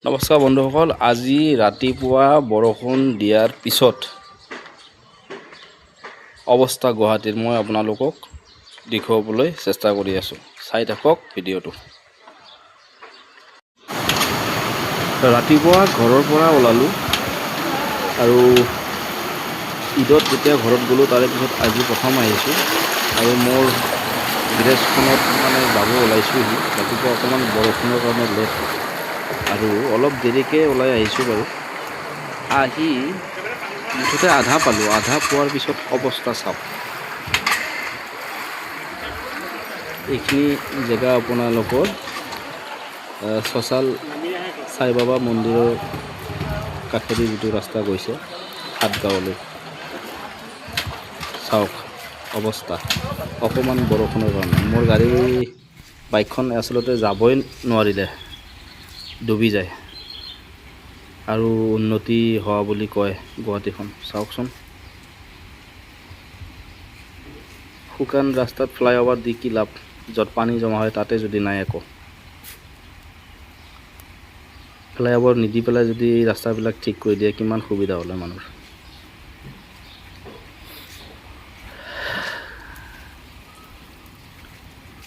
নমস্কাৰ বন্ধুসকল, আজি ৰাতিপুৱা বৰষুণ দিয়াৰ পিছত অৱস্থা গুৱাহাটীৰ মই আপোনালোকক দেখুৱাবলৈ চেষ্টা কৰি আছোঁ। চাই থাকক ভিডিঅ'টো। ৰাতিপুৱা ঘৰৰ পৰা ওলালোঁ আৰু ঈদত যেতিয়া ঘৰত গ'লোঁ তাৰে পিছত আজি প্ৰথম আহিছোঁ আৰু মোৰ গেৰেজখনত যাব ওলাইছোঁহি। ৰাতিপুৱা অকণমান বৰষুণৰ কাৰণে লেট আৰু অলপ দেৰিকৈ ওলাই আহিছোঁ বাৰু। আহি মুঠতে আধা পালোঁ। আধা পোৱাৰ পিছত অৱস্থা চাওক। এইখিনি জেগা আপোনালোকৰ চচাল সাই বাবা মন্দিৰৰ কাষেদি যিটো ৰাস্তা গৈছে সাতগাঁৱলৈ, চাওক অৱস্থা। অকণমান বৰষুণৰ কাৰণে মোৰ বাইকখন আচলতে যাবই নোৱাৰিলে, ডুবি যায়। আৰু উন্নতি হোৱা বুলি কয় গুৱাহাটীখন, চাওকচোন। শুকান ৰাস্তাত ফ্লাইঅভাৰ দি কি লাভ, য'ত পানী জমা হয় তাতে যদি নাই একো। ফ্লাইঅভাৰ নিদি পেলাই যদি ৰাস্তাবিলাক ঠিক কৰি দিয়ে কিমান সুবিধা হ'লে মানুহৰ।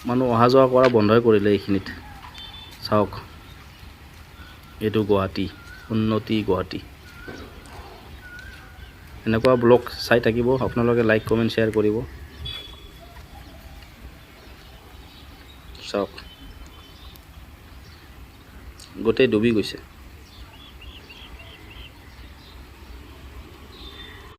মানুহ অহা যোৱা কৰা বন্ধই কৰিলে এইখিনিত। চাওক, এইটো গুৱাহাটী, উন্নতি গুৱাহাটী। এনেকুৱা ব্লগ চাই থাকিব আপোনালোকে, লাইক কমেণ্ট শ্বেয়াৰ কৰিব। চাওক গোটেই ডুবি গৈছে।